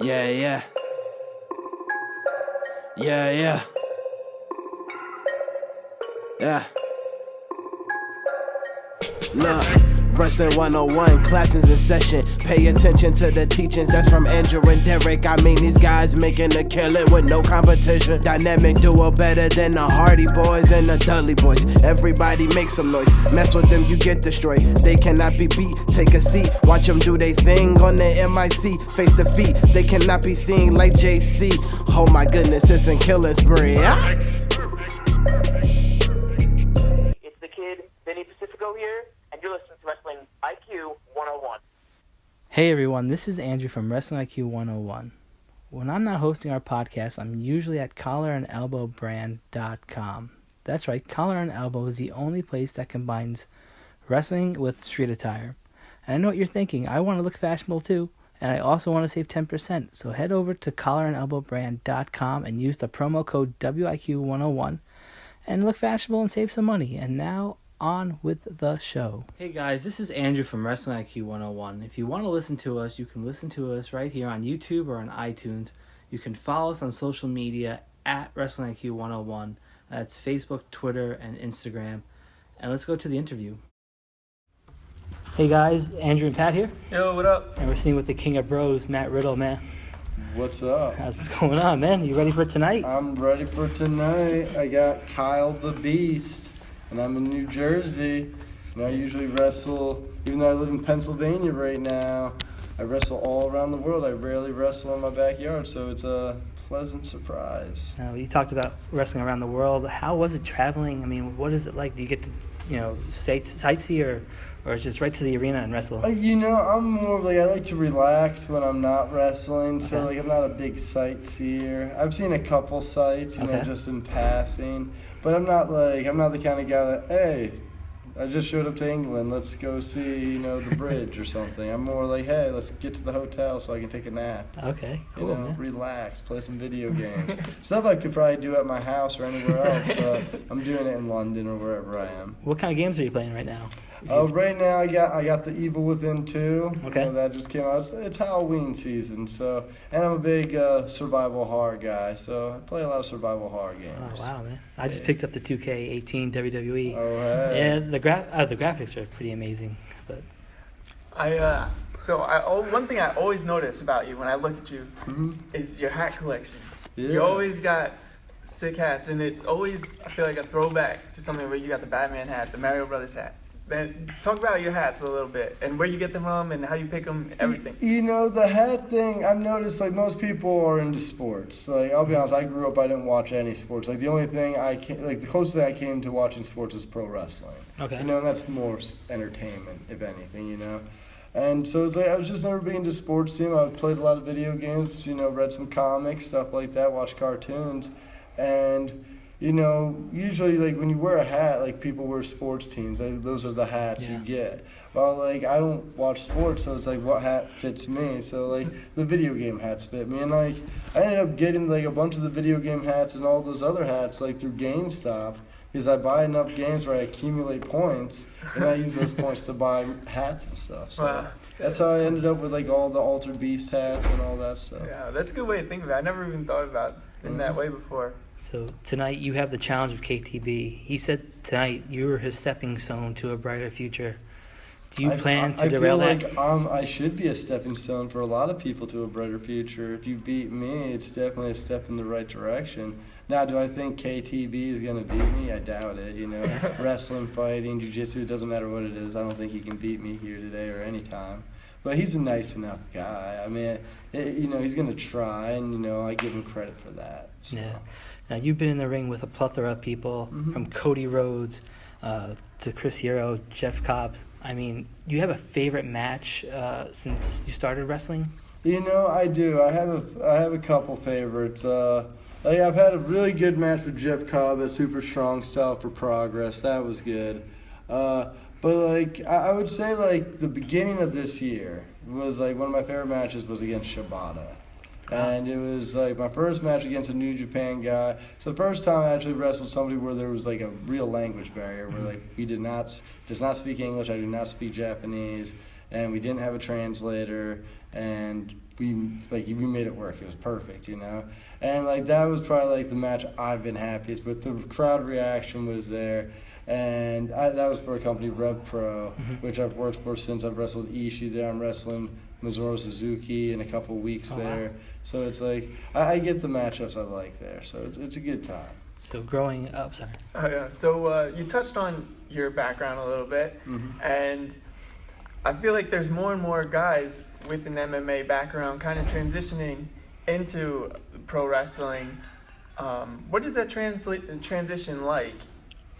Yeah, yeah. Yeah, yeah. Yeah. Look, Wrestling 101, classes in session. Pay attention to the teachings, that's from Andrew and Derek. I mean, these guys making a killing with no competition. Dynamic duo better than the Hardy Boys and the Dudley Boys. Everybody make some noise, mess with them, you get destroyed. They cannot be beat, take a seat. Watch them do their thing on the MIC. Face defeat, they cannot be seen like JC. Oh my goodness, it's a killing spree. It's the kid, Vinny Pacifico here, and you're listening to Wrestling IQ 101. Hey everyone, this is Andrew from Wrestling IQ 101. When I'm not hosting our podcast, I'm usually at collarandelbowbrand.com. That's right, Collar and Elbow is the only place that combines wrestling with street attire. And I know what you're thinking, I want to look fashionable too, and I also want to save 10%. So head over to collarandelbowbrand.com and use the promo code WIQ101 and look fashionable and save some money. And now, on with the show. Hey guys, this is Andrew from Wrestling IQ 101. If you want to listen to us, you can listen to us right here on YouTube or on iTunes. You can follow us on social media at Wrestling IQ 101. That's Facebook, Twitter, and Instagram. And let's go to the interview. Hey guys, Andrew and Pat here. Yo, what up? And we're sitting with the King of Bros, Matt Riddle, man. What's up? How's it going on, man? You ready for tonight? I'm ready for tonight. I got Kyle the Beast, and I'm in New Jersey. And I usually wrestle, even though I live in Pennsylvania right now, I wrestle all around the world. I rarely wrestle in my backyard, so it's a pleasant surprise. Now, you talked about wrestling around the world. How was it traveling? I mean, what is it like? Do you get to, sightsee or it's just right to the arena and wrestle? I'm more like, I like to relax when I'm not wrestling, so Okay. I'm not a big sightseer. I've seen a couple sights, just in passing, but I'm not the kind of guy that, hey, I just showed up to England, let's go see, the bridge or something. I'm more like, hey, let's get to the hotel so I can take a nap. Okay, cool, man. Relax, play some video games. Stuff I could probably do at my house or anywhere else, but I'm doing it in London or wherever I am. What kind of games are you playing right now? Right now I got the Evil Within 2. Okay. That just came out. It's Halloween season, and I'm a big survival horror guy, so I play a lot of survival horror games. Oh, wow, man. I just picked up the 2K18 WWE. Oh, hey. And the graphics are pretty amazing. But one thing I always notice about you when I look at you is your hat collection. Yeah. You always got sick hats, and it's always, I feel like, a throwback to something where you got the Batman hat, the Mario Brothers hat. Man, talk about your hats a little bit and where you get them from and how you pick them, everything. The hat thing, I've noticed, most people are into sports. I'll be honest, I grew up, I didn't watch any sports. The only thing the closest thing I came to watching sports was pro wrestling. Okay. And that's more entertainment, if anything, And so it's I was just never big into sports team. I played a lot of video games, read some comics, stuff like that, watched cartoons. And usually when you wear a hat, people wear sports teams. Those are the hats you get. Well, I don't watch sports, so it's what hat fits me. So the video game hats fit me, and I ended up getting a bunch of the video game hats and all those other hats through GameStop because I buy enough games where I accumulate points, and I use those points to buy hats and stuff. So Wow. that's how I ended up with all the Altered Beast hats and all that stuff. Yeah, that's a good way to think of it. I never even thought about it in that way before. So tonight you have the challenge of KTB. He said tonight you were his stepping stone to a brighter future. Do you plan to derail that? I feel like I should be a stepping stone for a lot of people to a brighter future. If you beat me, it's definitely a step in the right direction. Now, do I think KTB is going to beat me? I doubt it. Wrestling, fighting, jiu-jitsu, it doesn't matter what it is. I don't think he can beat me here today or anytime. But he's a nice enough guy. I mean, he's going to try, and, I give him credit for that. So. Yeah. Now, you've been in the ring with a plethora of people, from Cody Rhodes to Chris Hero, Jeff Cobb. I mean, you have a favorite match since you started wrestling? I do. I have a couple favorites. I've had a really good match with Jeff Cobb at Super Strong Style for Progress. That was good. But I would say the beginning of this year was one of my favorite matches was against Shibata. And it was my first match against a New Japan guy. So the first time I actually wrestled somebody where there was a real language barrier where he does not speak English, I do not speak Japanese, and we didn't have a translator, and we made it work. It was perfect, you know. And like that was probably like the match I've been happiest with. The crowd reaction was there, and that was for a company, Rev Pro, which I've worked for since I've wrestled Ishii there. I'm wrestling Minoru Suzuki in a couple weeks there. Wow. So it's like I get the matchups I like there. So it's a good time. So growing up, sorry. Oh, yeah. So you touched on your background a little bit, and I feel like there's more and more guys with an MMA background kind of transitioning into pro wrestling. What is that transition like?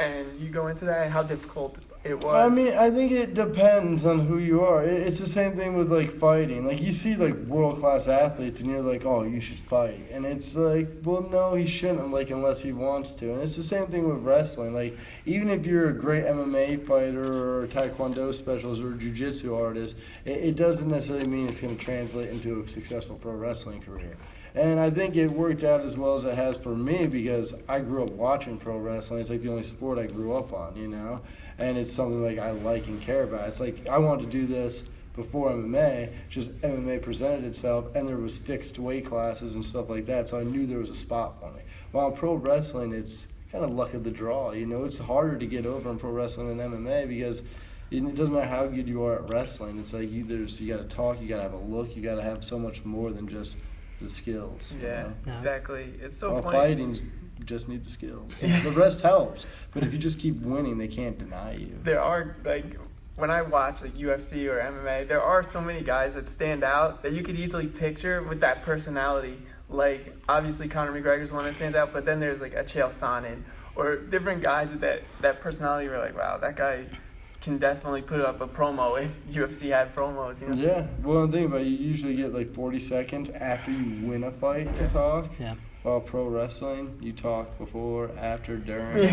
And you go into that, how difficult it was? I mean, I think it depends on who you are. It's the same thing with like fighting. Like you see like world-class athletes and you're like, oh, you should fight. And it's like, well, no, he shouldn't, like unless he wants to. And it's the same thing with wrestling. Like even if you're a great MMA fighter or taekwondo specialist or jiu-jitsu artist, it doesn't necessarily mean it's going to translate into a successful pro wrestling career. And I think it worked out as well as it has for me because I grew up watching pro wrestling. It's like the only sport I grew up on, you know? And it's something like I like and care about. It's like I wanted to do this before MMA, just MMA presented itself and there was fixed weight classes and stuff like that, so I knew there was a spot for me. While in pro wrestling, it's kind of luck of the draw, you know? It's harder to get over in pro wrestling than MMA because it doesn't matter how good you are at wrestling. It's like you got to talk, you got to have a look, you got to have so much more than just the skills. Yeah, you know? Exactly. It's so funny. Fighting, you just need the skills. The rest helps, but if you just keep winning, they can't deny you. There are, like, when I watch like UFC or MMA, there are so many guys that stand out that you could easily picture with that personality. Like, obviously Conor McGregor's one that stands out, but then there's like a Chael Sonnen or different guys with that personality. You're like, wow, that guy can definitely put up a promo if UFC had promos, you know? Yeah, well, the thing about it, you usually get like 40 seconds after you win a fight to talk. Yeah. While pro wrestling, you talk before, after, during.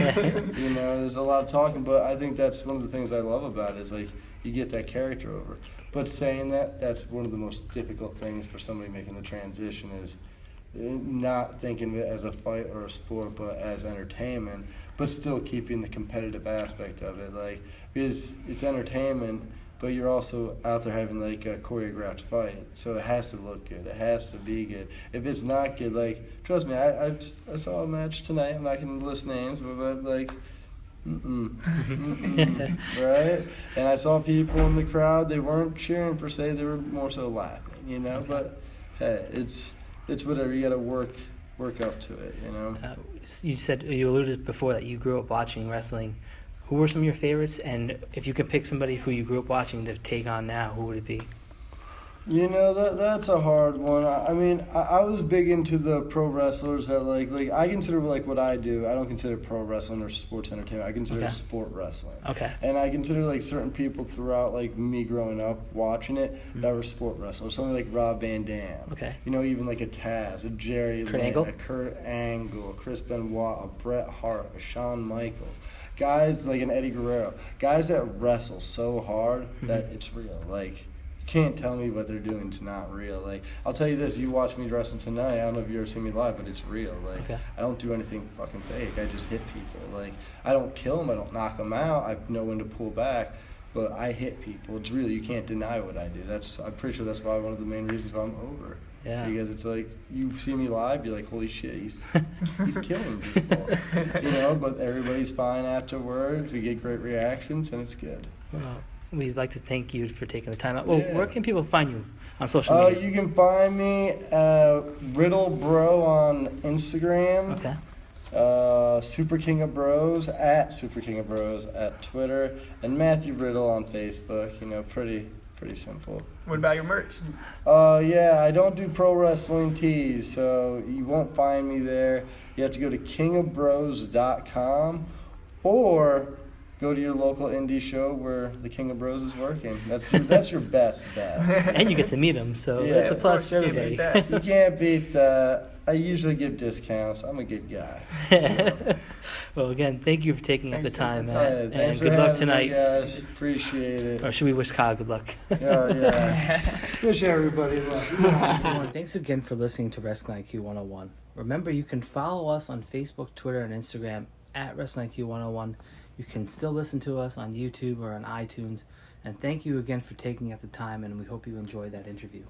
You know, there's a lot of talking, but I think that's one of the things I love about it is like you get that character over. But saying that, that's one of the most difficult things for somebody making the transition is not thinking of it as a fight or a sport, but as entertainment, but still keeping the competitive aspect of it. Like, because it's entertainment, but you're also out there having like a choreographed fight, so it has to look good. It has to be good. If it's not good, like, trust me, I saw a match tonight. I'm not gonna list names, but like, right? And I saw people in the crowd. They weren't cheering per se. They were more so laughing, you know. Okay. But hey, it's whatever. You gotta work up to it, you know. You alluded before that you grew up watching wrestling. Who were some of your favorites? And if you could pick somebody who you grew up watching to take on now, who would it be? You know, that's a hard one. I mean, I was big into the pro wrestlers that like I consider like what I do. I don't consider pro wrestling or sports entertainment. I consider it sport wrestling. Okay. And I consider like certain people throughout like me growing up watching it that were sport wrestlers. Something like Rob Van Dam. Okay. You know, even like a Taz, a Jerry Lynn, a Kurt Angle, a Chris Benoit, a Bret Hart, a Shawn Michaels. Guys like an Eddie Guerrero. Guys that wrestle so hard that it's real. Like, can't tell me what they're doing is not real. Like, I'll tell you this, you watch me wrestling tonight, I don't know if you ever seen me live, but it's real. Like, I don't do anything fucking fake. I just hit people. Like, I don't kill them, I don't knock them out, I know when to pull back, but I hit people. It's real. You can't deny what I do. I'm pretty sure that's why one of the main reasons why I'm over. Yeah. Because it's like, you see me live, you're like, holy shit, he's killing people. You know, but everybody's fine afterwards. We get great reactions, and it's good. Well, we'd like to thank you for taking the time out. Well, where can people find you on social media? You can find me Riddle Bro on Instagram. Okay. Super King of Bros at Super King of Bros at Twitter, and Matthew Riddle on Facebook. You know, pretty simple. What about your merch? Yeah, I don't do pro wrestling tees, so you won't find me there. You have to go to kingofbros.com or go to your local indie show where the King of Bros is working. That's your best bet. And you get to meet him, so that's a plus for everybody. You can't beat that. I usually give discounts. I'm a good guy. So. Well, again, thank you for taking up the time, Matt. And good luck tonight. Me, guys. Appreciate it. Or should we wish Kyle good luck? Yeah. Wish everybody luck. Thanks again for listening to Wrestling IQ 101. Remember, you can follow us on Facebook, Twitter, and Instagram at Wrestling IQ 101. You can still listen to us on YouTube or on iTunes. And thank you again for taking up the time, and we hope you enjoyed that interview.